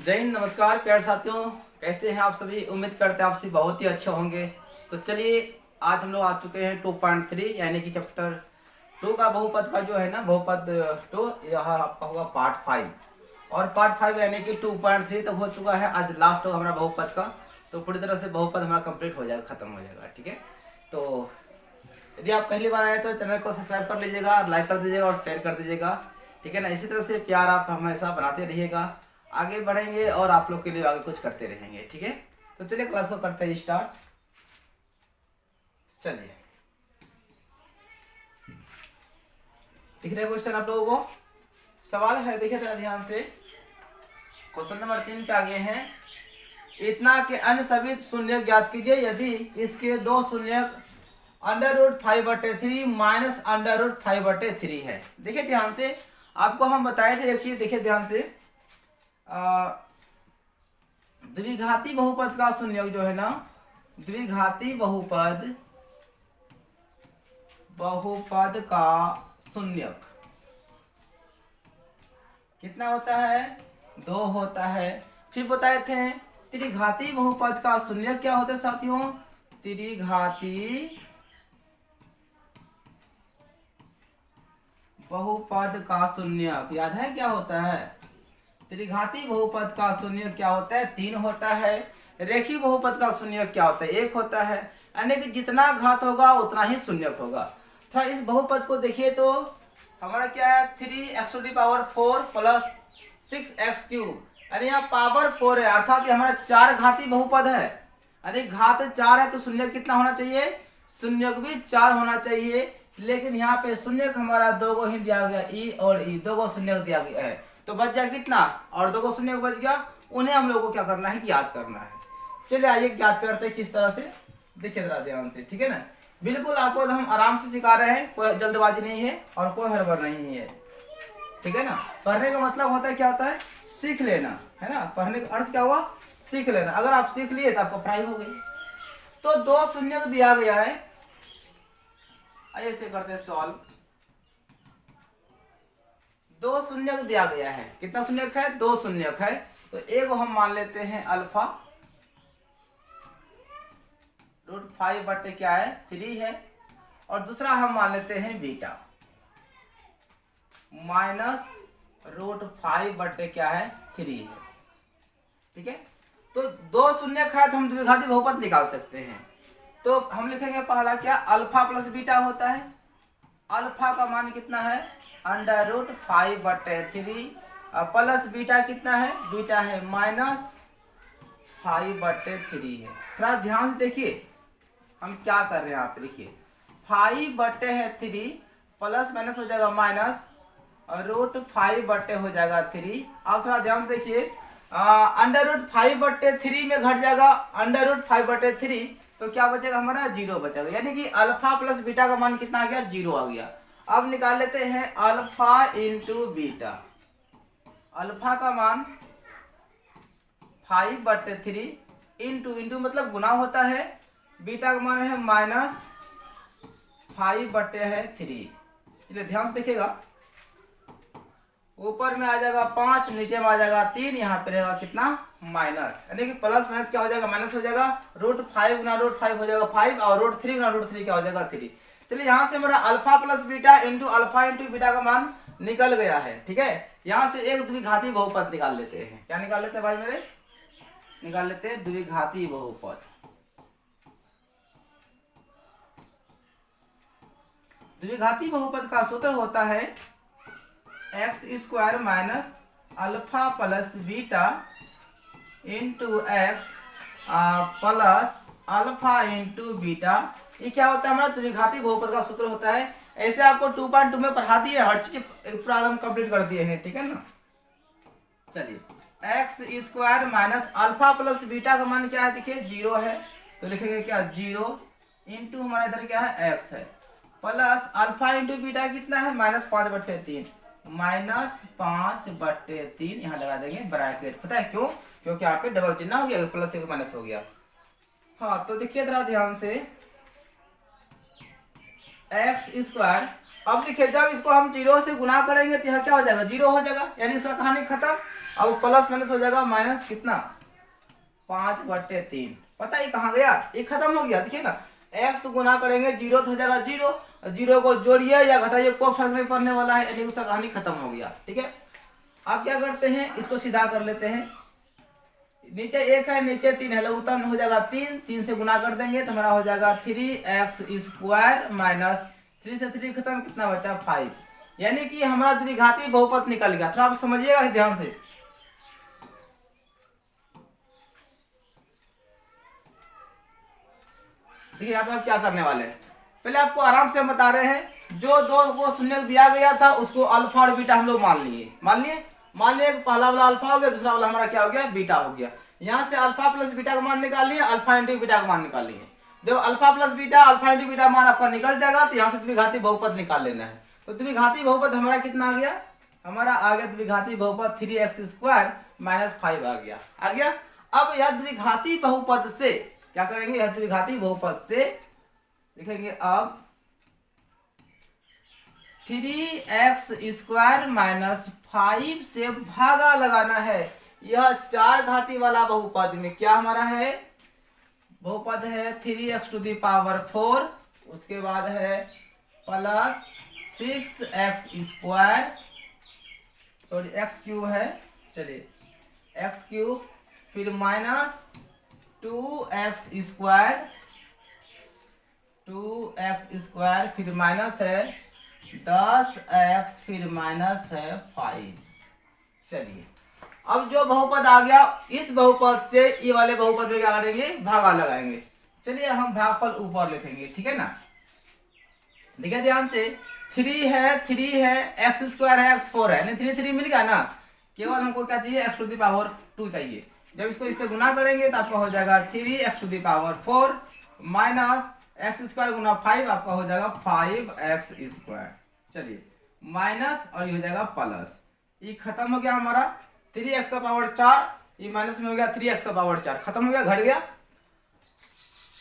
जय हिंद, नमस्कार प्यारे साथियों। कैसे हैं आप सभी? उम्मीद करते हैं आप सभी बहुत ही अच्छे होंगे। तो चलिए, आज हम लोग आ चुके हैं 2.3 यानी कि चैप्टर 2 का बहुपद का जो है ना, बहुपद 2 यह आपका हुआ पार्ट 5। और पार्ट 5 यानी कि 2.3 तक हो चुका है। आज लास्ट होगा हमारा बहुपद का, तो पूरी तरह से बहुपद हमारा कंप्लीट हो जाएगा, खत्म हो जाएगा। ठीक है, तो यदि आप पहली बार आए तो चैनल को सब्सक्राइब कर लीजिएगा, लाइक कर दीजिएगा और शेयर कर दीजिएगा। ठीक है ना, इसी तरह से प्यार आप हमेशा बनाते रहिएगा। आगे बढ़ेंगे और आप लोग के लिए आगे कुछ करते रहेंगे। ठीक है, तो चलिए क्लास को करते हैं स्टार्ट। चलिए, दिख रहा है क्वेश्चन आप लोगों को? सवाल है, देखिए जरा ध्यान से। क्वेश्चन नंबर 3 पे आगे हैं। इतना के अन्य सभी शून्य ज्ञात कीजिए यदि इसके दो शून्य √5/3 माइनस √5/3 है। देखिए ध्यान से, आपको हम बताए थे एक चीज, देखिए ध्यान से। द्विघाती बहुपद का शून्यक जो है ना, द्विघाती बहुपद का शून्यक कितना होता है? 2 होता है। फिर बताए थे त्रिघाती बहुपद का शून्यक क्या होता है साथियों? त्रिघाती बहुपद का शून्यक याद है क्या होता है? त्रिघाती बहुपद का शून्यक क्या होता है? 3 होता है। रेखीय बहुपद का शून्यक क्या होता है? 1 होता है। यानी कि जितना घात होगा उतना ही शून्यक होगा। थोड़ा इस बहुपद को देखिए तो हमारा क्या है? 3x⁴ प्लस 6x³ यानी यहाँ पावर 4 है, अर्थात ये हमारा 4 घाती बहुपद है। यानी घात 4 है तो शून्यक कितना होना चाहिए? शून्यक भी 4 होना चाहिए। लेकिन यहाँ पे शून्यक हमारा 2 को ही दिया गया, ई और ई 2 को शून्यक दिया गया है, तो बच जाए कितना? और 2 को शून्यक बच गया, उन्हें हम लोग को क्या करना है? ज्ञात करना है। चलिए आइए ज्ञात करते हैं किस तरह से, देखिए जरा ध्यान से। ठीक है ना, बिल्कुल आपको हम आराम से सिखा रहे हैं, कोई जल्दबाजी नहीं है और कोई हड़बड़ नहीं है। ठीक है ना, पढ़ने का मतलब होता है क्या होता है? सीख लेना, है ना। पढ़ने का अर्थ क्या हुआ? सीख लेना। अगर आप सीख लिए तो आपको पढ़ाई हो गई। तो 2 शून्यक दिया गया है, आइए इसे करते हैं सॉल्व। 2 शून्यक दिया गया है। कितना शून्यक है? 2 शून्यक है। तो एक हम मान लेते हैं अल्फा √5 क्या है? 3 है। और दूसरा हम मान लेते हैं बीटा माइनस √5 क्या है? 3 है। ठीक है, तो 2 शून्यक है तो हम द्विघाती बहुपद निकाल सकते हैं। तो हम लिखेंगे पहला क्या? अल्फा प्लस बीटा होता है। अल्फा का मान कितना है? √5/3 प्लस बीटा कितना है? बीटा है -5/3 है। थोड़ा ध्यान से देखिए हम क्या कर रहे हैं। आप देखिए 5/3 प्लस माइनस हो जाएगा माइनस, √5 हो जाएगा 3। आप थोड़ा ध्यान से देखिए, √5/3 में घट जाएगा √5/3, तो क्या बचेगा हमारा? 0 बचेगा। यानी कि अल्फा प्लस बीटा का मान कितना आ गया? 0 आ गया। अब निकाल लेते हैं अल्फा इंटू बीटा। अल्फा का मान 5/3 इंटू मतलब गुना होता है, बीटा का मान है -5/3। चलिए ध्यान से देखिएगा, ऊपर में आ जाएगा 5, नीचे में आ जाएगा 3, यहाँ पे रहेगा कितना? माइनस। यानी कि प्लस माइनस क्या हो जाएगा? माइनस हो जाएगा। √5 गुना √5 हो जाएगा 5 और √3 गुना √3 क्या हो जाएगा? 3। चलिए यहाँ से हमारा alpha plus beta into alpha into beta का मान निकल गया है। ठीक है, यहाँ से एक द्विघाती बहुपद निकाल लेते हैं। क्या निकाल लेते हैं भाई मेरे? निकाल लेते हैं द्विघाती बहुपद। द्विघाती बहुपद का सूत्र होता है x² minus alpha plus beta into x plus alpha into beta. ये क्या होता है? हमारा द्विघाती बहुपद का सूत्र होता है। ऐसे आपको 2.2 में पढ़ा दिए, हर चीज पूरा हम कंप्लीट कर दिए हैं। ठीक है ना, चलिए x² minus alpha plus beta का मान क्या है? देखिए 0 है, तो लिखेंगे क्या? 0 इंटू हमारा इधर क्या है? x है, प्लस अल्फा इंटू बीटा कितना है? -5/3 -5/3 यहाँ लगा देंगे ब्रैकेट। पता है क्यों? क्योंकि यहाँ पे डबल चिन्ह हो गया, प्लस एक माइनस हो गया। हाँ, तो देखिए जरा ध्यान से, x²। अब देखिए जब इसको हम 0 से गुना करेंगे तो यहाँ क्या हो जाएगा? 0 हो जाएगा, यानी इसका कहानी खत्म। अब प्लस माइनस हो जाएगा माइनस कितना 5/3। पता है कहाँ गया, ये खत्म हो गया। देखिए ना, x गुना करेंगे 0 तो हो जाएगा 0, 0 को जोड़िए या घटाइए कोई फर्क नहीं पड़ने वाला है, यानी उसका कहानी खत्म हो गया। ठीक है, अब क्या करते हैं, इसको सीधा कर लेते हैं। नीचे 1 है नीचे 3 है, लघुत्तम हो जाएगा 3, 3 से गुना कर देंगे तो हमारा हो जाएगा 3x² माइनस 3 से 3 खत्म, कितना बचा 5, यानी कि हमारा द्विघाती बहुपद निकल गया। थोड़ा आप समझिएगा ध्यान से। देखिए यहाँ पे आप क्या करने वाले हैं, पहले आपको आराम से बता रहे हैं, जो दो वो शून्य दिया गया था उसको अल्फा और बीटा हम लोग मान लिए। पहला वाला अल्फा हो गया, दूसरा वाला हमारा क्या हो गया, बीटा हो गया। यहाँ से अल्फा प्लस बीटा का मान निकाल लिए, अल्फा इंटू बीटा का मान निकाल लिए। जब alpha plus beta alpha into beta मान आपका निकल जाएगा तो यहाँ से द्विघाती बहुपद निकाल लेना है। तो द्विघाती बहुपद हमारा कितना आ गया, हमारा आ गया द्विघाती बहुपद 3x² माइनस 5 आ गया। अब यह द्विघाती बहुपद से क्या करेंगे, यह द्विघाती बहुपद से लिखेंगे अब 3x² माइनस 5 से भागा लगाना है। यह 4 घाती वाला बहुपद में क्या हमारा है, बहुपद है 3x⁴, उसके बाद है प्लस 6x², सॉरी x³ है, चलिए x³, फिर माइनस 2x², फिर माइनस है 10x, फिर माइनस है 5। चलिए अब जो बहुपद आ गया, इस बहुपद से ये वाले बहुपद में क्या करेंगे, भागा लगाएंगे। चलिए हम भागफल ऊपर लिखेंगे, ठीक है ना। देखिए ध्यान से, 3 है, x² है, x4 है, नहीं 3 मिल गया ना। केवल हमको क्या चाहिए, x⁴ चाहिए। जब इसको इससे गुना करेंगे तो आपका हो जाएगा 3x⁴ माइनस x² गुना 5 आपका हो जाएगा 5x²। चलिए माइनस और ये हो जाएगा प्लस, ये खत्म हो गया हमारा 3x⁴, ये माइनस में हो गया 3x⁴, खत्म हो गया, घट गया।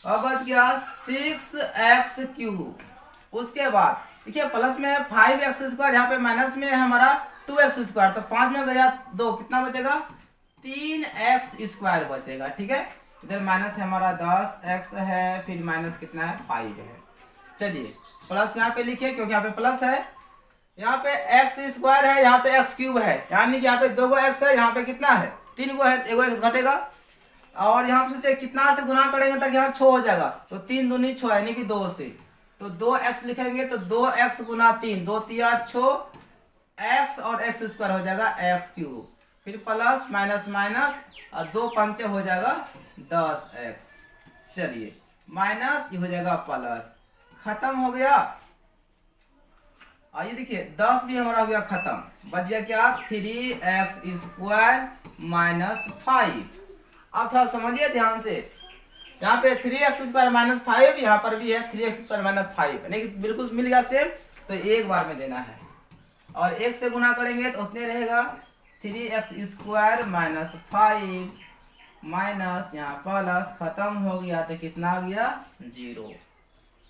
अब बच गया 6x³। उसके बाद देखिए प्लस में है 5x², यहाँ पे माइनस में है हमारा 2x², तो 5 में गया 2, कितना बचेगा 3x² बचेगा। ठीक है, इधर माइनस है हमारा 10x है, फिर माइनस कितना है 5 है। चलिए प्लस यहाँ पे लिखिए क्योंकि यहाँ पे प्लस है, यहाँ पे x² है, यहाँ पे x³ है, यानी कि यहाँ पे 2 x है, यहाँ पे कितना है 3 है, 1 x घटेगा। और यहाँ पे कितना से गुना करेंगे तक यहाँ 6 हो जाएगा, तो 3 दूनी 6 यानी कि 2 से, तो 2x लिखेंगे तो 2x गुना 3, 2 तिया 6 x और x² हो जाएगा x³, फिर प्लस माइनस माइनस और 2 पंचे हो जाएगा 10x। चलिए माइनस ये हो जाएगा प्लस, खत्म हो गया। आइए देखिए 10 भी हमारा हो गया खत्म, बच गया क्या 3x² माइनस 5। अब थोड़ा समझिए ध्यान से, यहाँ पे 3x² माइनस 5, यहाँ पर भी है 3x² माइनस 5, यानी कि बिल्कुल मिल गया सेम, तो एक बार में देना है। और 1 से गुना करेंगे तो उतने रहेगा 3x² माइनस 5 माइनस यहाँ प्लस, खत्म हो गया तो कितना आ गया 0।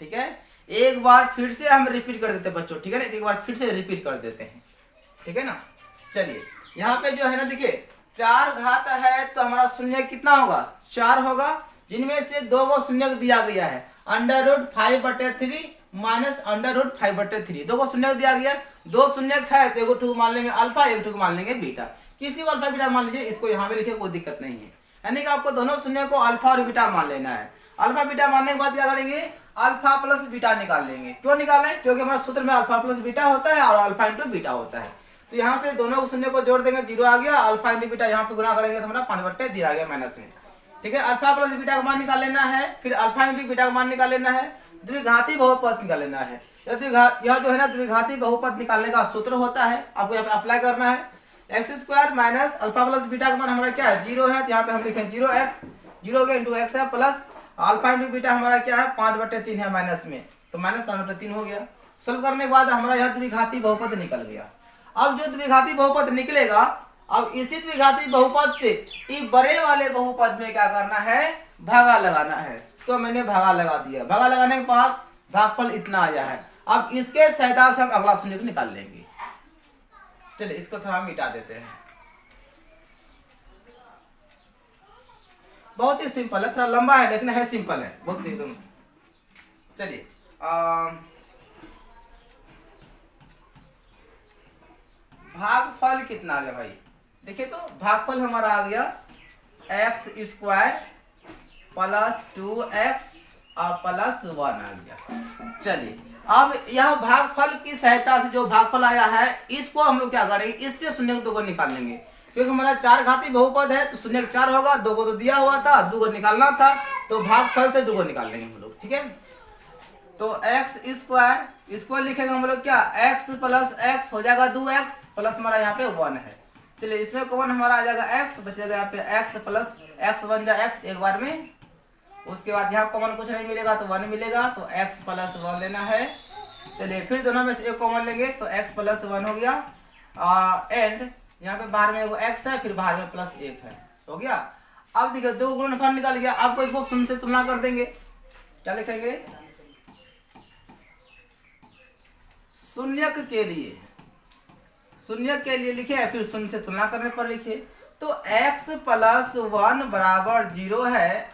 ठीक है, एक बार फिर से हम रिपीट कर देते हैं बच्चों, ठीक है ना, एक बार फिर से रिपीट कर देते हैं, ठीक है ना। चलिए यहाँ पे जो है ना देखिए 4 घात है तो हमारा शून्य कितना होगा 4 होगा, जिनमें से 2 को शून्य दिया गया है √5/3 माइनस √5/3, 2 को शून्य दिया गया, 2 शून्य है तो एगो मान लेंगे अल्फा, एक मान लेंगे बीटा, किसी को अल्फा बीटा मान लीजिए, इसको यहाँ पे लिखे कोई दिक्कत नहीं है। यानी कि आपको दोनों शून्य को अल्फा और बीटा मान लेना है। अल्फा बीटा मानने के बाद क्या करेंगे, अल्फा प्लस बीटा निकाल लेंगे। क्यों निकालें, क्योंकि हमारे सूत्र में अल्फा प्लस बीटा होता है और अल्फा इंटू बीटा होता है। तो यहाँ से दोनों शून्य को जोड़ देंगे, 0 आ गया, अल्फा इंटू बीटा यहाँ पे गुना करेंगे तो हमारा 5/3 दिया गया माइनस में। ठीक है, अल्फा प्लस बीटा का मान निकाल लेना है, फिर अल्फा इंटू बीटा का मान निकाल लेना है, द्विघाती बहुपद निकाल लेना है। यह जो है ना द्विघाती बहुपद निकालने का सूत्र होता है, आपको यहाँ पे अप्लाई करना है। x² minus alpha plus beta का मान हमारा क्या है 0 है, तो यहाँ पे हम लिखें 0x, 0 के इंटू x है, प्लस अल्फा इंटू बीटा हमारा क्या है 5/3 है माइनस में, तो माइनस 5/3 हो गया। सोल्व करने के बाद हमारा यह द्विघाती बहुपद निकल गया। अब जो द्विघाती बहुपद निकलेगा, अब इसी द्विघाती बहुपद से ये बड़े वाले बहुपद में क्या करना है, भागा लगाना है। तो मैंने भागा लगा दिया, भागा लगाने के बाद भागफल इतना आया है। अब इसके सहायता से हम अगला शून्य को निकाल लेंगे। चलिए इसको थोड़ा मिटा देते हैं। बहुत ही सिंपल है, थोड़ा लंबा है लेकिन है सिंपल है बहुत एकदम। चलिए भागफल कितना आ गया भाई, देखिए तो भागफल हमारा आ गया एक्स स्क्वायर प्लस 2x और प्लस 1 आ गया। चलिए अब यह भागफल की सहायता से जो भागफल आया है इसको हम लोग क्या करेंगे, इससे शून्य को 2 को निकाल लेंगे, क्योंकि हमारा 4 घाती बहुपद है तो शून्य 4 होगा, 2 को तो दिया हुआ था, 2 को निकालना था तो भागफल से 2 को निकाल लेंगे हम लोग। ठीक है, तो एक्स स्क्वायर इसको लिखेंगे हम लोग क्या, x प्लस एक्स हो जाएगा 2x प्लस हमारा यहाँ पे 1 है। चलिए इसमें कौन हमारा आ जाएगा x, बचेगा यहाँ पे x प्लस एक्स बन जाए x एक बार में, उसके बाद यहाँ कॉमन कुछ नहीं मिलेगा तो 1 मिलेगा, तो x प्लस 1 लेना है। चलिए फिर दोनों में से एक कॉमन लेंगे तो x प्लस 1 हो गया, एंड यहाँ पे बाहर में एगो x है, फिर बाहर में प्लस 1 है, हो गया। अब देखिए 2 गुणनखंड निकाल गया, आपको इसको शून्य से तुलना कर देंगे, क्या लिखेंगे, शून्यक के लिए लिखे, फिर शून्य से तुलना करने पर लिखे, तो x प्लस 1 बराबर 0 है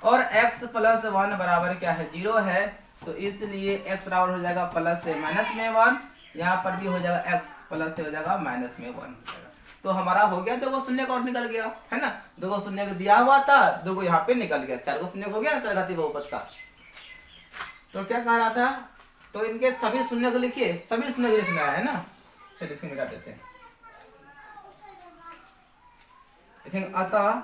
और x प्लस 1 बराबर क्या है, 0 है, तो इसलिए x बराबर हो जाएगा प्लस से माइनस में 1, यहाँ पर भी हो जाएगा x प्लस से हो जाएगा माइनस में 1। तो हमारा हो गया 2 शून्य और निकल गया है ना, 2 शून्य दिया हुआ था, 2 यहाँ पे निकल गया, 4 शून्य हो गया ना चरघाती बहुपद का। तो क्या कह रहा था, तो इनके सभी शून्य को लिखिए, सभी शून्य को लिखना है ना। चलिए इसको मिटा देते हैं, देखेंगे अतः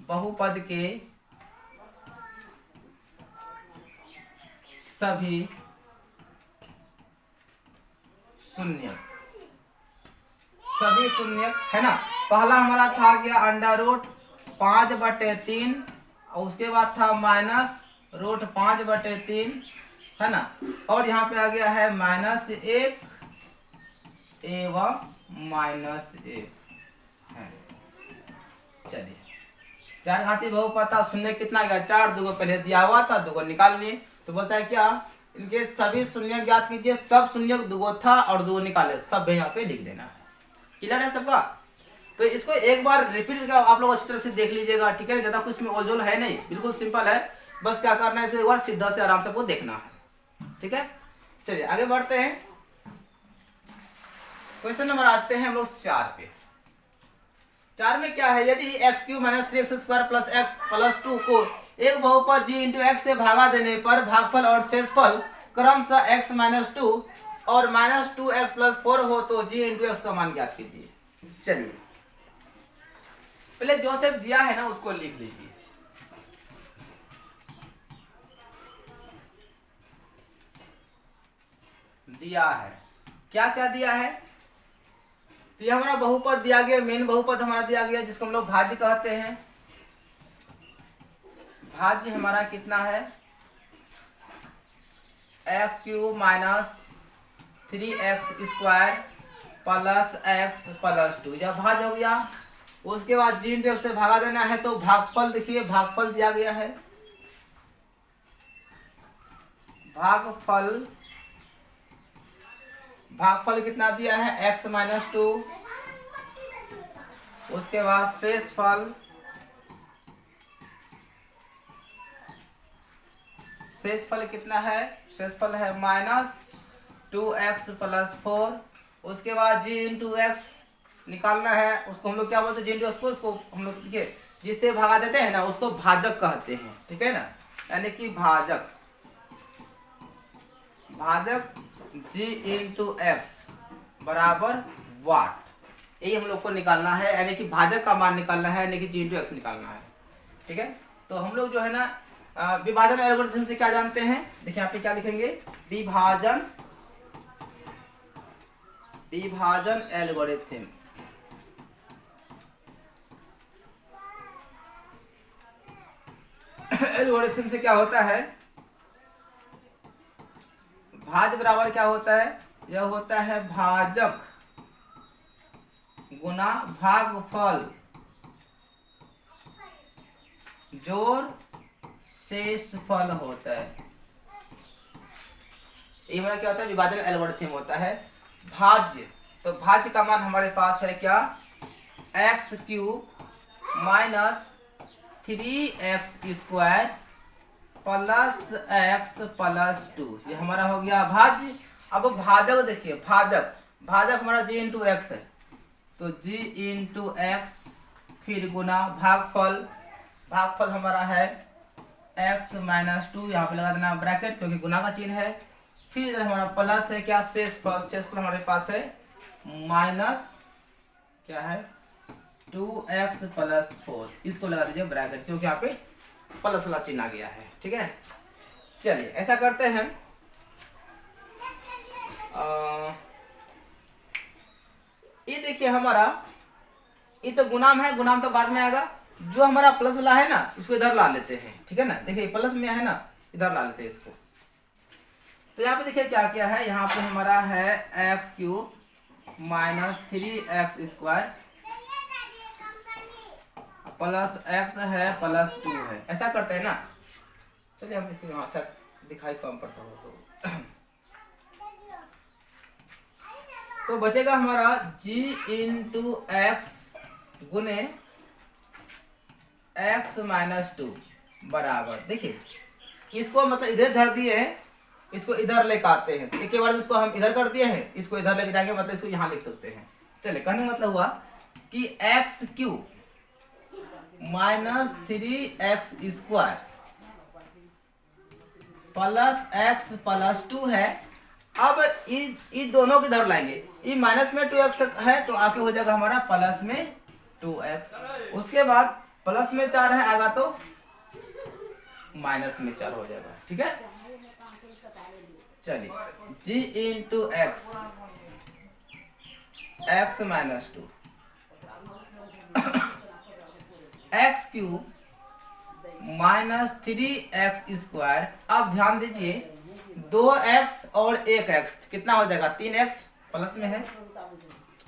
बहुपद के सभी शून्य है ना। पहला हमारा था क्या, अंडर रूट 5/3, और उसके बाद था माइनस रूट 5/3 है ना, और यहाँ पे आ गया है -1 एवं -1 है। चलिए 4 घाती बहुपद था, शून्य कितना गया 4, 2 को पहले दिया हुआ था, 2 को निकाल लिए, तो बोलता है क्या, इनके सभी शून्य ज्ञात कीजिए, सब शून्य 2 था और 2 निकाले, सब यहाँ पे लिख देना है। क्लियर है सबका। तो इसको एक बार रिपीट आप लोग अच्छी तरह से देख लीजिएगा, ठीक है, ज्यादा कुछ में ओलझोल है नहीं, बिल्कुल सिंपल है, बस क्या करना है इसको एक बार सीधा से आराम से आपको देखना है। ठीक है, चलिए आगे बढ़ते हैं, क्वेश्चन नंबर आते हैं हम लोग 4 पे। 4 में क्या है, यदि x³ - 3x² + x + 2 को एक बहुपद g × x से भागा देने पर भागफल और शेषफल क्रमशः x - 2 और -2x + 4 हो तो g × x का मान ज्ञात कीजिए। चलिए पहले जो सब दिया है ना उसको लिख लीजिए। दिया है, क्या क्या दिया है, तो ये हमारा बहुपद दिया गया, मेन बहुपद हमारा दिया गया जिसको हम लोग भाज्य कहते हैं। भाज्य हमारा कितना है, x³ - 3x² + x + 2, जब भाज्य हो गया उसके बाद g × x से भागा देना है, तो भागफल देखिए, भागफल दिया गया है, भागफल कितना दिया है x - 2, उसके बाद शेषफल कितना है, शेषफल है -2x + 4, उसके बाद g × x निकालना है, उसको हम लोग क्या बोलते हैं, g × x को, उसको हम लोग देखिए जिससे भागा देते हैं ना उसको भाजक कहते हैं, ठीक है ना, यानी कि भाजक g × x बराबर वाट, यही हम लोग को निकालना है, यानी कि भाजक का मान निकालना है, यानी कि g × x निकालना है। ठीक है, तो हम लोग जो है ना विभाजन एल्गोरिथम से क्या जानते हैं, देखिए यहाँ पे क्या लिखेंगे, विभाजन एल्गोरिथम। एल्गोरिथम से क्या होता है, भाज्य बराबर क्या होता है, यह होता है भाजक गुना भागफल जोड़ शेषफल होता है। ये हमारा क्या होता है, विभाजन एल्गोरिथम होता है। भाज्य, तो भाज्य का मान हमारे पास है क्या, x cube minus 3x² plus x plus 2, ये हमारा हो गया भाज्य। अब भाजक देखिए, भाजक हमारा g इंटू एक्स है, तो g इंटू एक्स फिर गुना भागफल हमारा है x माइनस 2, यहाँ पे लगा देना ब्रैकेट क्योंकि गुना का चिन्ह है। फिर इधर हमारा प्लस है क्या, शेषफल हमारे पास है माइनस क्या है 2x प्लस 4, इसको लगा दीजिए ब्रैकेट क्योंकि यहाँ पे प्लस वाला चिन्ह आ गया है। ठीक है, चलिए ऐसा करते हैं, ये देखिए हमारा ये तो गुणाम है, गुणाम तो बाद में आएगा। जो हमारा प्लस वाला है ना उसको इधर ला लेते हैं। ठीक है ना, देखिए प्लस में है ना, इधर ला लेते हैं इसको। तो यहाँ पे देखिए क्या क्या है, यहाँ पे हमारा है x cube minus 3x² plus x है प्लस 2 है, ऐसा करते हैं ना। चलिए हम इसको यहाँ से दिखाई कम पड़ता हो तो बचेगा हमारा g इंटू एक्स गुने x माइनस 2 बराबर, देखिए इसको मतलब इधर धर दिए हैं, इसको इधर लेकर आते हैं, एक बार में इसको हम इधर कर दिए हैं, इसको इधर लेके जाएंगे मतलब इसको यहाँ लिख सकते हैं। चलिए कहने का मतलब हुआ कि x cube minus 3x² plus x plus 2 है। अब इस दोनों की इधर लाएंगे, ये माइनस में 2x है तो आके हो जाएगा हमारा प्लस में 2x, उसके बाद प्लस में 4 है आएगा तो माइनस में 4 हो जाएगा। ठीक है, चलिए g into x minus 2 x cube minus 3x²। अब ध्यान दीजिए 2x और 1x कितना हो जाएगा, 3x प्लस में है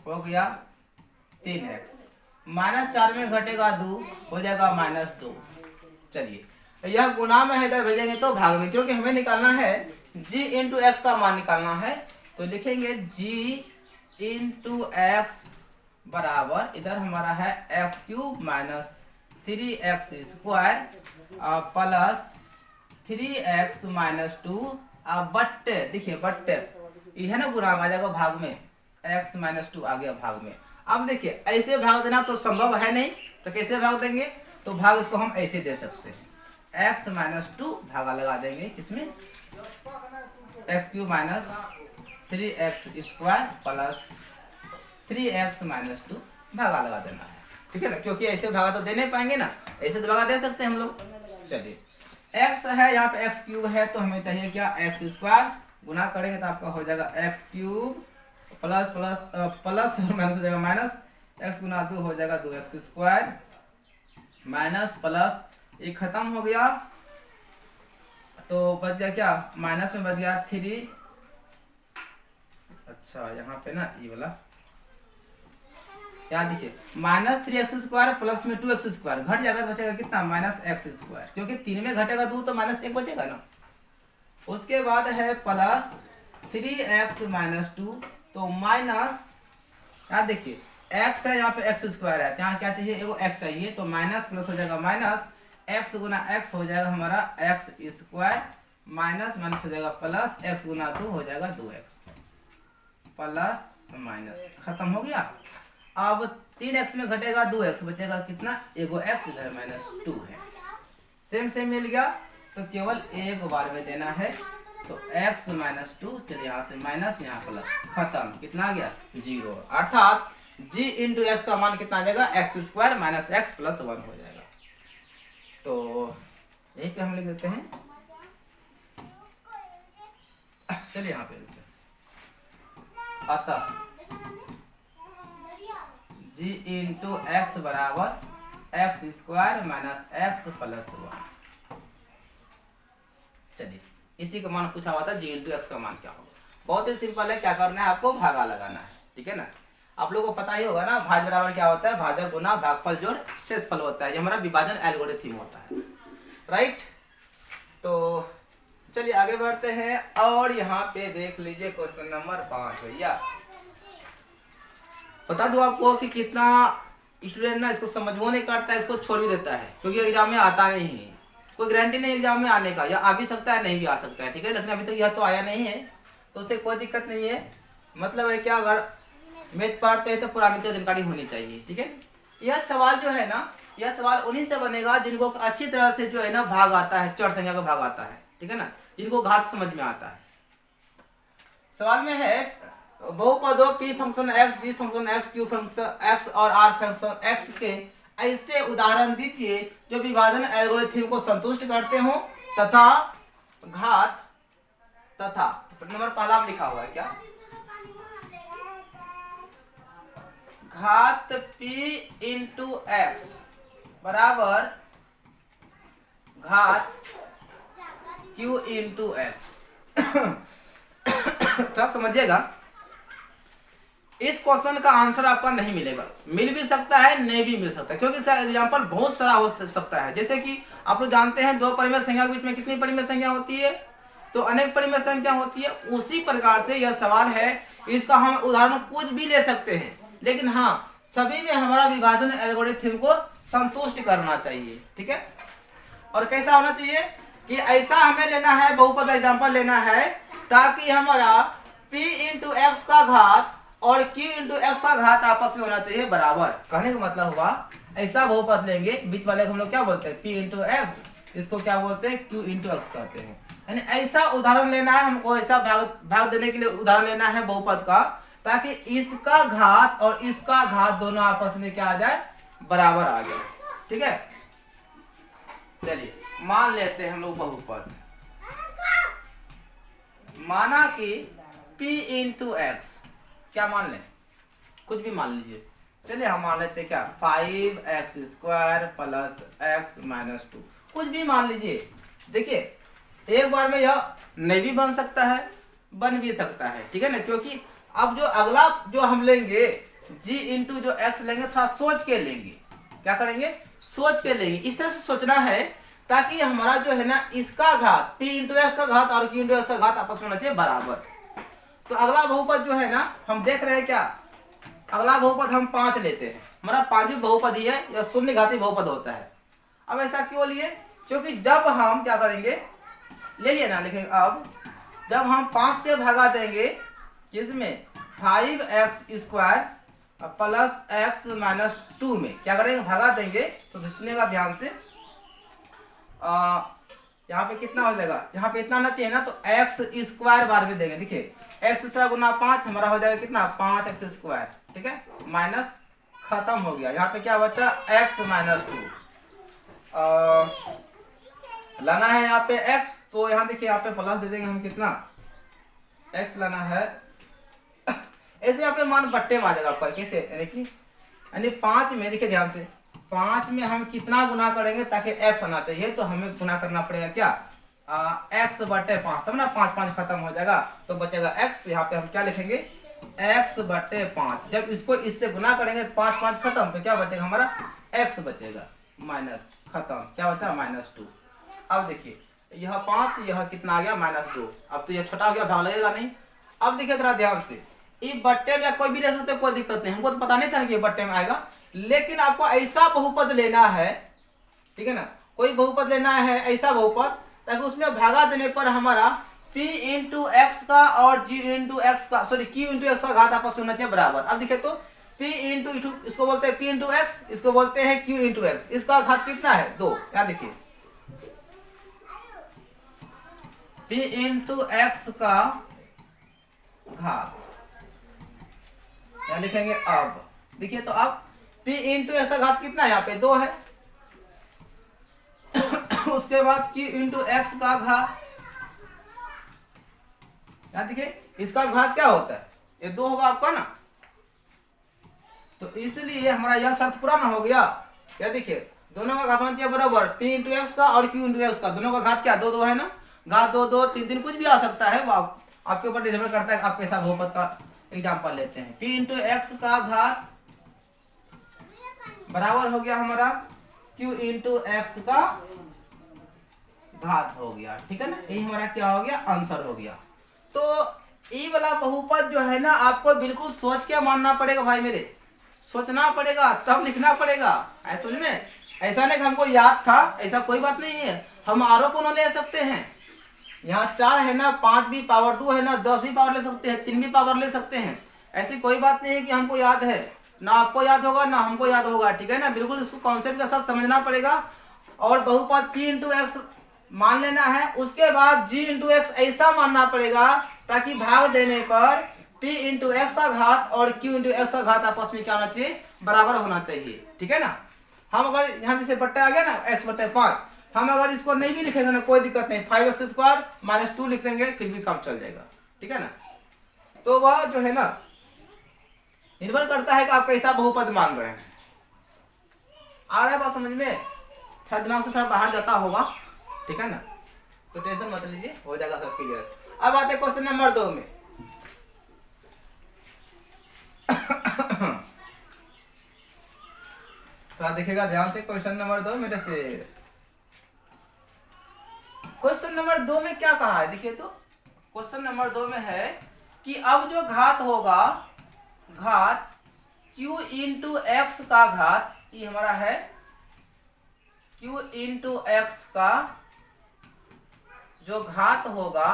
हो गया 3x, माइनस 4 में घटेगा 2 हो जाएगा माइनस 2। चलिए यह गुना में है, इधर भेजेंगे तो भाग में, क्योंकि हमें निकालना है g इंटू एक्स का मान निकालना है, तो लिखेंगे g इंटू एक्स बराबर इधर हमारा है x cube minus 3x² plus 3x minus 2 बट्टे, देखिए बट्टे ये है ना गुना आ जाएगा भाग में, x माइनस 2 आ गया भाग में। अब देखिए ऐसे भाग देना तो संभव है नहीं, तो कैसे भाग देंगे, तो भाग इसको हम ऐसे दे सकते हैं, x माइनस 2 भागा लगा देंगे किसमें, x cube minus 3x² plus 3x minus 2 भागा लगा देना है। ठीक है ना, क्योंकि ऐसे भागा तो दे नहीं पाएंगे ना, ऐसे तो भागा दे सकते हैं हम लोग। चलिए x है, यहाँ पे एक्स क्यूब है तो हमें चाहिए क्या, x² गुना करेंगे तो आपका हो जाएगा x cube plus plus plus minus हो जाएगा माइनस, x गुना 2 हो जाएगा 2x² माइनस प्लस, ये खत्म हो गया तो बच गया क्या, माइनस में बच गया 3। अच्छा यहाँ पे ना ये वाला याद देखिए माइनस 3x² प्लस में 2x² घट जाएगा तो बचेगा कितना, माइनस x², क्योंकि 3 में घटेगा 2 तो माइनस 1 बचेगा ना। उसके बाद है प्लस 3x माइनस 2, तो माइनस याद देखिए x है यहाँ पे x² है, यहाँ क्या चाहिए, एगो x चाहिए, तो माइनस प्लस हो जाएगा माइनस, x गुना x हो जाएगा हमारा x² माइनस माइनस हो जाएगा प्लस, x गुना 2 हो जाएगा 2x प्लस माइनस, खत्म हो गया। अब 3x में घटेगा 2x बचेगा कितना, एगो x इधर माइनस 2 है, सेम मिल गया, तो केवल एक बार में देना है, तो x माइनस 2, चलिए यहाँ से माइनस यहाँ प्लस, खत्म, कितना आ गया 0, अर्थात g इंटू एक्स का मान कितना आ जाएगा, x² माइनस x प्लस 1 हो जाएगा। तो यही पे हम लिख देते हैं, चलिए यहाँ पे लिखते हैं, अतः g इंटू एक्स बराबर x² माइनस x प्लस 1। चलिए इसी का मान पूछा हुआ था, g इंटू एक्स का मान क्या होगा, बहुत ही सिंपल है, क्या करना है आपको, भागा लगाना है। ठीक है ना, आप लोगों को पता ही होगा ना, भाज बराबर क्या होता है, भाजक गुना भागफल जोड़ शेषफल होता है, ये हमारा विभाजन एल्गोरिथम होता है, राइट। तो चलिए आगे बढ़ते हैं, और यहाँ पे देख लीजिए क्वेश्चन नंबर 5 भैया, बता दूं आपको कि कितना स्टूडेंट ना इसको समझो नहीं करता है, इसको छोड़ भी देता है क्योंकि एग्जाम में आता नहीं है। कोई गारंटी नहीं एग्जाम में आने का, या आ भी सकता है नहीं भी आ सकता है, ठीक है। लेकिन अभी तक यह तो आया नहीं है तो उससे कोई दिक्कत नहीं है। मतलब है क्या, अगर मैथ पढ़ते हैं तो पूरा मैथ की जानकारी होनी चाहिए, ठीक है। यह सवाल जो है ना, यह सवाल उन्हीं से बनेगा जिनको अच्छी तरह से जो है ना भाग आता है, चर संख्या का भाग आता है, ठीक है ना, जिनको घात समझ में आता है। सवाल में है बहुपदों P function X, G function X, Q function X और आर फंक्शन एक्स के ऐसे उदाहरण दीजिए जो विभाजन एल्गोरिथम को संतुष्ट करते हो तथा घात तथा नंबर पहला में लिखा हुआ है क्या, घात p इंटू एक्स बराबर घात q इंटू एक्स। तो आप समझिएगा इस क्वेश्चन का आंसर आपका नहीं मिलेगा, मिल भी सकता है नहीं भी मिल सकता है, क्योंकि इसका एग्जाम्पल बहुत सारा हो सकता है। जैसे कि आप लोग जानते हैं दो परिमेय संख्या के बीच में कितनी परिमेय संख्या होती है, तो अनेक परिमेय संख्या होती है। उसी प्रकार से यह सवाल है, इसका हम उदाहरण कुछ भी ले सकते हैं, लेकिन हाँ सभी में हमारा विभाजन एल्गोरिथम को संतुष्ट करना चाहिए, ठीक है। और कैसा होना चाहिए कि ऐसा हमें लेना है, बहुपद एग्जाम्पल लेना है ताकि हमारा p इंटू एक्स का घात और q इंटू एक्स का घात आपस में होना चाहिए बराबर। कहने का मतलब हुआ ऐसा बहुपद लेंगे, बीच वाले को हम लोग क्या बोलते हैं p इंटू एक्स, इसको क्या बोलते हैं q इंटू एक्स कहते हैं। यानी ऐसा उदाहरण लेना है हमको, ऐसा भाग देने के लिए उदाहरण लेना है बहुपद का, ताकि इसका घात और इसका घात दोनों आपस में क्या आ जाए, बराबर आ जाए, ठीक है। चलिए मान लेते हैं हम लोग बहुपद, माना कि p इंटू एक्स, क्या मान लें, कुछ भी मान लीजिए। चलिए हम मान लेते हैं क्या 5x square plus x minus 2, कुछ भी मान लीजिए। देखिए एक बार में यह नहीं भी बन सकता है, बन भी सकता है, ठीक है ना, क्योंकि अब जो अगला जो हम लेंगे g इंटू जो x लेंगे थोड़ा सोच के लेंगे, क्या करेंगे, सोच के लेंगे। इस तरह से सोचना है ताकि हमारा जो है ना इसका घात p इंटू एक्स का घात और q इंटू एक्स का घात आपस में होना चाहिए बराबर। तो अगला बहुपद जो है ना हम देख रहे हैं क्या, अगला बहुपद हम 5 लेते हैं, हमारा 5 भी बहुपद ही है, या शून्य घाती बहुपद होता है। अब ऐसा क्यों लिए, क्योंकि जब हम क्या करेंगे, ले लिए ना, लिखेंगे अब जब हम 5 से भगा देंगे किसमें 5x square plus x minus 2 में, क्या करेंगे भगा देंगे, तो सुनिएगा ध्यान से, यहाँ पे कितना हो जाएगा, यहाँ पे इतना आना चाहिए ना, तो x स्क्वायर बार भी देंगे। देखिए x स्क्वायर गुना 5 हमारा हो जाएगा कितना 5x स्क्वायर, ठीक है, माइनस खत्म हो गया। यहाँ पे क्या बचा x माइनस 2, लाना है यहाँ पे x, तो यहाँ देखिए यहाँ पे प्लस दे देंगे हम, कितना x लाना है। ऐसे यहाँ पे मान बट्टे में आ जाएगा आपका, कैसे, यानी 5 में, देखिए ध्यान से, 5 में हम कितना गुना करेंगे ताकि x आना चाहिए, तो हमें गुना करना पड़ेगा क्या x बटे 5, तब ना 5 5 खत्म हो जाएगा तो बचेगा x। तो यहाँ पे हम क्या लिखेंगे x बटे 5, जब इसको इससे गुना करेंगे तो 5 5 खत्म, तो क्या बचेगा हमारा x बचेगा, माइनस खत्म, क्या बचा माइनस 2। अब देखिए यह 5, यह कितना आ गया माइनस 2, अब तो यह छोटा हो गया, भाग लगेगा नहीं। अब देखिए जरा ध्यान से, ये बट्टे में कोई भी ले सकते, कोई दिक्कत नहीं, हमको तो पता नहीं था कि बट्टे में आएगा, लेकिन आपको ऐसा बहुपद लेना है, ठीक है ना, कोई बहुपद लेना है ऐसा बहुपद ताकि उसमें भागा देने पर हमारा p इंटू एक्स का और g इंटू एक्स का, सॉरी q इंटू एक्स का घात आपस में होना चाहिए बराबर। अब देखिए तो p इंटू इसको बोलते हैं p इंटू एक्स, इसको बोलते हैं q इंटू एक्स, इसका घात कितना है 2, क्या देखिए p इंटू एक्स का घात, क्या लिखेंगे अब, देखिए तो अब p इंटू एक्स का घात कितना है, यहाँ पे 2 है। उसके बाद q इंटू एक्स का घात, यहाँ देखिए इसका घात क्या होता है, ये 2 होगा आपका ना, तो इसलिए हमारा यह शर्त पूरा ना हो गया। क्या देखिए दोनों का घात होना चाहिए बराबर, p इंटू एक्स का और q इंटू एक्स का, दोनों का घात क्या 2 2 है ना, घात 2 2 3 3 कुछ भी आ सकता है, वो आपके ऊपर निर्भर करता है आप कैसा बहुपद का एग्जाम्पल लेते हैं। p इंटू एक्स का घात बराबर हो गया हमारा q इंटू एक्स का घात हो गया, ठीक है ना, यही हमारा क्या हो गया आंसर हो गया। तो ये वाला बहुपद जो है ना आपको बिल्कुल सोच के मानना पड़ेगा भाई मेरे, सोचना पड़ेगा तब लिखना पड़ेगा। ऐसा समझ में, ऐसा नहीं कि हमको याद था, ऐसा कोई बात नहीं है। हम आरो को ले सकते हैं, यहाँ 4 है ना, 5 भी पावर 2 है ना, 10 भी पावर ले सकते हैं, 3 भी पावर ले सकते हैं। ऐसी कोई बात नहीं है कि हमको याद है, ना आपको याद होगा ना हमको याद होगा, ठीक है ना। बिल्कुल इसको कॉन्सेप्ट के साथ समझना पड़ेगा। और बहुपद p इंटू एक्स मान लेना है, उसके बाद g इंटू एक्स ऐसा मानना पड़ेगा ताकि भाग देने पर p इंटू एक्स का घात और q इंटू एक्स का घात आपस में क्या होना चाहिए, बराबर होना चाहिए, ठीक है ना। हम अगर यहाँ जैसे बट्टा आ गया ना x बट्टे 5, हम अगर इसको नहीं भी लिखेंगे ना कोई दिक्कत नहीं, 5x स्क्वायर माइनस 2 लिख देंगे फिर भी काम चल जाएगा, ठीक है ना। तो वह जो है ना निर्भर करता है कि आप कैसा बहुपद मान रहे हैं। आ रहा है बात समझ में, थोड़ा दिमाग से थोड़ा बाहर जाता होगा, ठीक है ना, तो टेंशन मत लीजिए, हो जाएगा सब क्लियर। अब आते हैं क्वेश्चन नंबर 2 में। थोड़ा देखिएगा ध्यान से क्वेश्चन नंबर 2 मेरे से। क्वेश्चन नंबर 2 में क्या कहा है, देखिए तो क्वेश्चन नंबर 2 में है कि अब जो घात होगा, घात q इंटू एक्स का घात, ये हमारा है q इंटू एक्स का जो घात होगा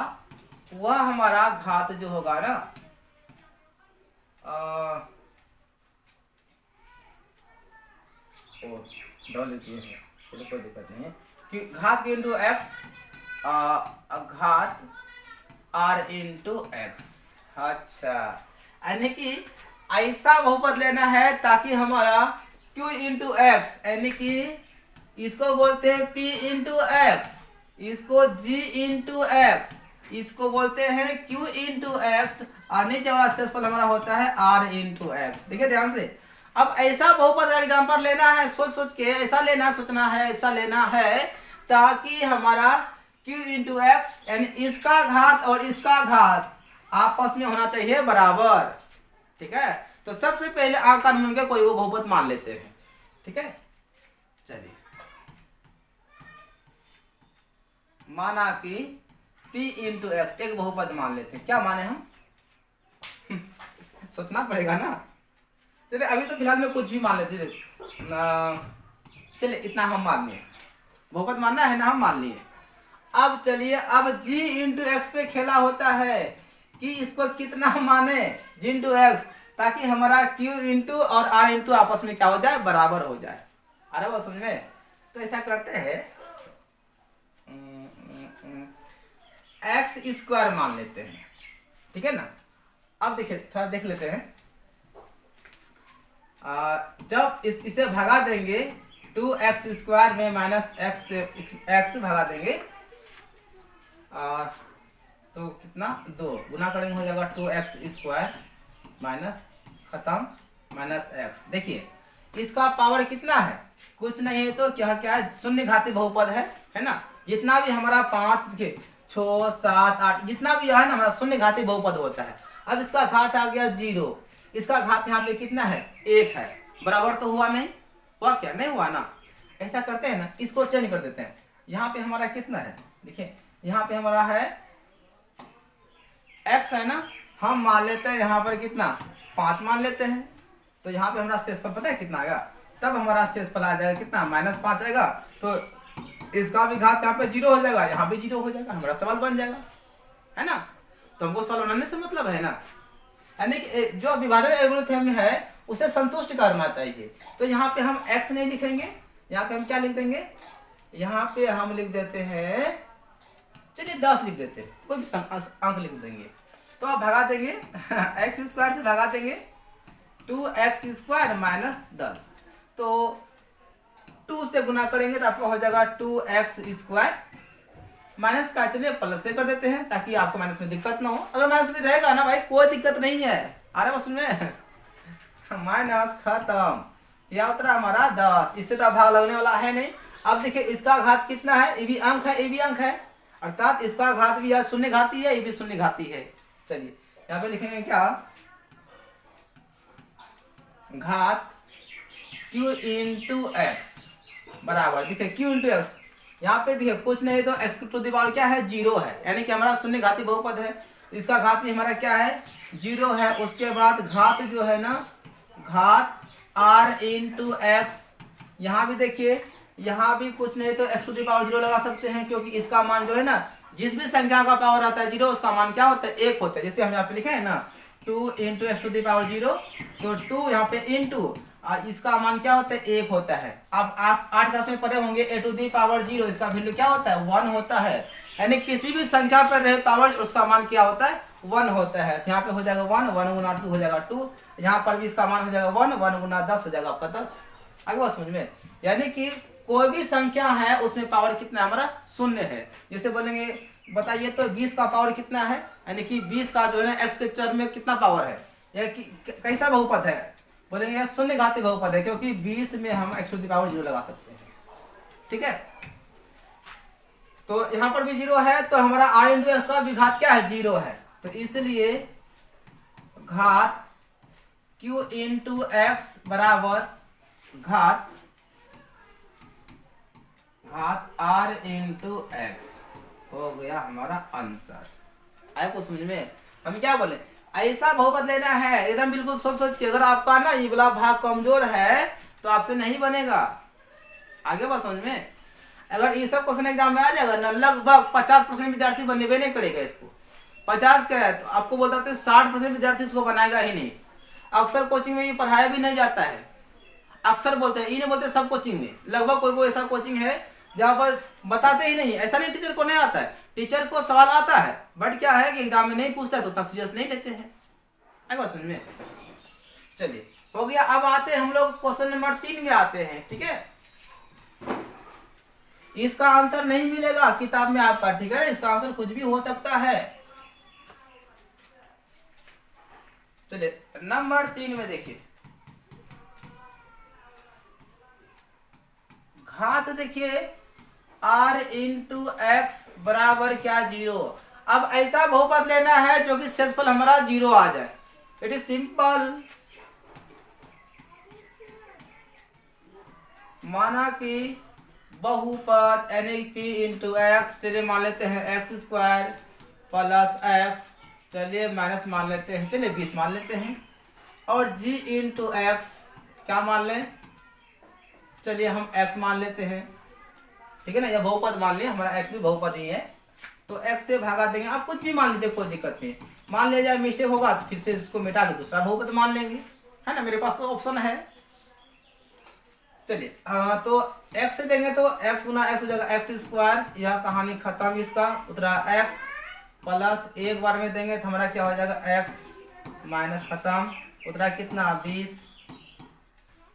वह हमारा घात जो होगा ना चलो कोई दिक्कत नहीं है कि घात इंटू एक्स घात r इंटू एक्स। अच्छा, यानी कि ऐसा बहुपद लेना है ताकि हमारा q इंटू एक्स, यानी कि इसको बोलते हैं p इंटू एक्स, इसको g इंटू एक्स, इसको बोलते हैं q इंटू एक्स, और नीचे वाला शेषफल हमारा होता है r इंटू एक्स। देखिए ध्यान से, अब ऐसा बहुपद एग्जाम्पल लेना है, सोच सोच के ऐसा लेना, सोचना है, ऐसा लेना है ताकि हमारा q इंटू एक्स यानी इसका घात और इसका घात आपस में होना चाहिए बराबर, ठीक है। तो सबसे पहले आ कानून के कोई वो बहुपद मान लेते हैं, ठीक है। चलिए, माना कि p इंटू एक्स एक बहुपद मान लेते हैं, क्या माने हम सोचना पड़ेगा ना। चलिए अभी तो फिलहाल में कुछ भी मान लेते चलिए इतना हम मान लिए, बहुपद मानना है ना, हम मान लिए। अब चलिए, अब g इंटू एक्स पे खेला होता है कि इसको कितना माने, g इंटू एक्स, ताकि हमारा q इंटू और r इंटू आपस में क्या हो जाए, बराबर हो जाए। अरे वो समझ में, तो ऐसा करते हैं एक्स स्क्वायर मान लेते हैं, ठीक है ना। अब देखिए थोड़ा देख लेते हैं, जब इसे भगा देंगे 2x स्क्वायर में माइनस एक्स भगा देंगे तो कितना 2 गुना करेंगे हो जाएगा 2x स्क्वायर माइनस खत्म माइनस एक्स। देखिए इसका पावर कितना है, कुछ नहीं है तो क्या क्या है, शून्य घाती बहुपद है ना। जितना भी हमारा 5 देखिए 6 7 8 जितना भी है ना हमारा शून्य घाती बहुपद होता है। अब इसका घात आ गया 0, इसका घात यहाँ पे कितना है 1 है, बराबर तो हुआ नहीं, हुआ क्या, नहीं हुआ ना। ऐसा करते हैं ना, इसको चेंज कर देते हैं। यहाँ पे हमारा कितना है, देखिए यहाँ पे हमारा है x है ना, हम मान लेते हैं यहाँ पर कितना 5 मान लेते हैं, तो यहाँ पे हमारा शेषफल पता है कितना आएगा, तब हमारा शेषफल आ जाएगा कितना -5 आएगा। तो इसका भी घात यहाँ पे 0 हो जाएगा, यहाँ भी 0 हो जाएगा, हमारा सवाल बन जाएगा, है ना। तो हमको सवाल बनाने से मतलब है ना, यानी कि जो विभाजन एल्गोरिथम है उसे संतुष्ट करना चाहिए। तो यहाँ पे हम x नहीं लिखेंगे, यहाँ पे हम क्या लिख देंगे, यहाँ पे हम लिख देते हैं, चलिए 10 लिख देते हैं, कोई भी अंक लिख देंगे। तो आप भगा देंगे एक्स स्क्वायर से भगा देंगे 2x स्क्वायर माइनस 10, तो 2 से गुना करेंगे तो आपको हो जाएगा 2x स्क्वायर माइनस का, चलिए प्लस से कर देते हैं ताकि आपको माइनस में दिक्कत ना हो। अगर माइनस में रहेगा ना भाई कोई दिक्कत नहीं है, अरे बस में माइनस खत्म, यह उतरा हमारा 10, इससे तो भाग लगने वाला है नहीं। अब देखिए इसका घात कितना है, ये भी अंक है, ये भी अंक है, अर्थात इसका घात भी शून्य घाती है, ये भी शून्य घाती है। चलिए यहाँ पे लिखेंगे क्या, घात q इंटू एक्स बराबर, देखिए q इंटू एक्स, यहाँ पे देखिए कुछ नहीं तो x टू द पावर क्या है 0 है, यानी कि हमारा शून्य घाती बहुपद है, इसका घात भी हमारा क्या है 0 है। उसके बाद घात जो है ना, घात r इंटू एक्स, यहाँ भी देखिए, यहाँ भी कुछ नहीं तो x टू द पावर 0 लगा सकते हैं, क्योंकि इसका मान जो है ना, जिस भी संख्या का पावर आता है 0 उसका मान क्या होता है, 1 होता है। जैसे हम यहाँ पे लिखे हैं ना 2 into x to the power 0, तो 2 यहाँ पे इंटू इसका मान क्या होता है, 1 होता है। अब आप 8 क्लास में पढ़े होंगे ए टू दी पावर 0 इसका वैल्यू क्या होता है, 1 होता है। यानी किसी भी संख्या पर रहे पावर उसका मान क्या होता है, 1 होता है। तो यहाँ पे हो जाएगा 1, 1 गुना 2 हो जाएगा 2, यहाँ पर भी इसका मान हो जाएगा 1, 1 गुना 10 हो जाएगा आपका 10। आगे बात समझ में, यानी कि कोई भी संख्या है उसमें पावर कितना हमारा, 0 है। जैसे बोलेंगे बताइए तो 20 का पावर कितना है, यानी कि 20 का जो है ना x के चर में कितना पावर है, या कैसा बहुपद है, बोलेंगे यह शून्य घातीय बहुपद है, क्योंकि 20 में हम x टू द पावर 0 लगा सकते हैं। ठीक है, तो यहाँ पर भी 0 है, तो हमारा r इंटू एक्स का भी घात क्या है, 0 है। तो इसलिए घात q इंटू एक्स बराबर घात r इंटू एक्स हो गया हमारा आंसर। आए को समझ में, हम क्या बोले, ऐसा बहुपद लेना है एकदम बिल्कुल सोच सोच के। अगर आपका ना ये वाला भाग कमजोर है तो आपसे नहीं बनेगा। आगे बात समझ में, अगर ये सब क्वेश्चन एग्जाम में आ जाएगा ना, लगभग 50% विद्यार्थी बनने नहीं करेगा इसको। 50 का है तो आपको बोलता है 60% विद्यार्थी इसको बनाएगा ही नहीं। अक्सर कोचिंग में ये पढ़ाया भी नहीं जाता है, अक्सर बोलते हैं, ये नहीं बोलते सब कोचिंग में, लगभग कोई ऐसा कोचिंग है जहाँ पर बताते ही नहीं। ऐसा नहीं टीचर को नहीं आता है, टीचर को सवाल आता है, बट क्या है कि एग्जाम में नहीं पूछता है तो उतना सीरियस नहीं लेते हैं। आगे समझ में, चलिए हो गया। अब आते हैं हम लोग क्वेश्चन नंबर 3 में आते हैं। ठीक है, इसका आंसर नहीं मिलेगा किताब में आपका, ठीक है, इसका आंसर कुछ भी हो सकता है। चलिए नंबर 3 में देखिए, घात देखिए r इंटू एक्स बराबर क्या, 0। अब ऐसा बहुपद लेना है जो कि शेषफल हमारा 0 आ जाए। It is simple. माना कि बहुपद यानी p इंटू एक्स, चलिए मान लेते हैं एक्स स्क्वायर प्लस एक्स, चलिए माइनस मान लेते हैं, चलिए 20 मान लेते हैं। और g इंटू एक्स क्या मान लें, चलिए हम x मान लेते हैं, ठीक है ना, यह बहुपद मान लिया, हमारा x भी बहुपद ही है, तो x से भागा देंगे। आप कुछ भी मान लीजिए, कोई दिक्कत नहीं। मान लिया जाए मिस्टेक होगा तो फिर से इसको मिटा के दूसरा बहुपद मान लेंगे, है ना, मेरे पास तो ऑप्शन है। चलिए तो x से देंगे तो x गुना x हो जाएगा एक्स स्क्वायर, यह कहानी खत्म। इसका उतरा x प्लस एक बार में देंगे तो हमारा क्या हो जाएगा x माइनस खत्म, उतरा कितना 20।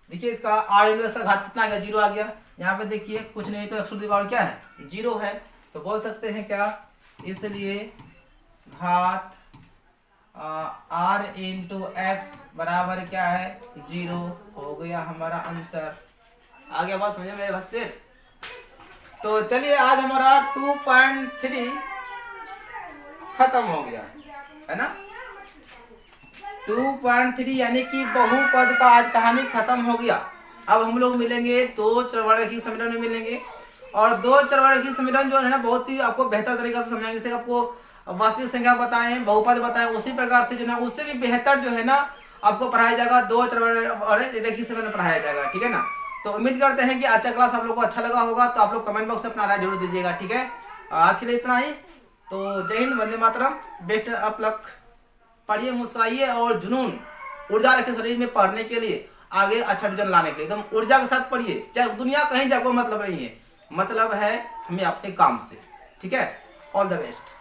देखिए इसका r इंटू एक्स का घात कितना आ गया, 0 आ गया। यहाँ पे देखिए कुछ नहीं तो x टू द पावर क्या है, 0 है, तो बोल सकते हैं क्या, इसलिए घात r इंटू एक्स बराबर क्या है, 0 हो गया हमारा आंसर। आ गया बात समझे मेरे बच्चे। तो चलिए आज हमारा 2.3 खत्म हो गया है ना, 2.3 यानी कि बहुपद का आज कहानी खत्म हो गया। अब हम लोग मिलेंगे 2 चरवारेखी समीकरण में मिलेंगे, और 2 चरवारेखी समीकरण जो है ना बहुत ही आपको बेहतर तरीके से समझाएंगे। जैसे आपको वास्तविक संख्या बताएं, बहुपद बताएं, उसी प्रकार से जो है ना उससे भी बेहतर जो है ना आपको पढ़ाया जाएगा, 2 चरवारेखी समीकरण पढ़ाया जाएगा, ठीक है ना। तो उम्मीद करते हैं कि आज का क्लास आप लोग को अच्छा लगा होगा, तो आप लोग कमेंट बॉक्स में अपना राय जरूर दीजिएगा, ठीक है। आज के लिए इतना ही, तो जय Hind, Vande Mataram, best of luck. पढ़िए, मुस्कुराइए और जुनून ऊर्जा रखे शरीर में पढ़ने के लिए, आगे अच्छा डिवीजन लाने के लिए एकदम ऊर्जा के साथ पढ़िए। चाहे दुनिया कहीं जाए कोई मतलब नहीं है, मतलब है हमें अपने काम से, ठीक है। All the best.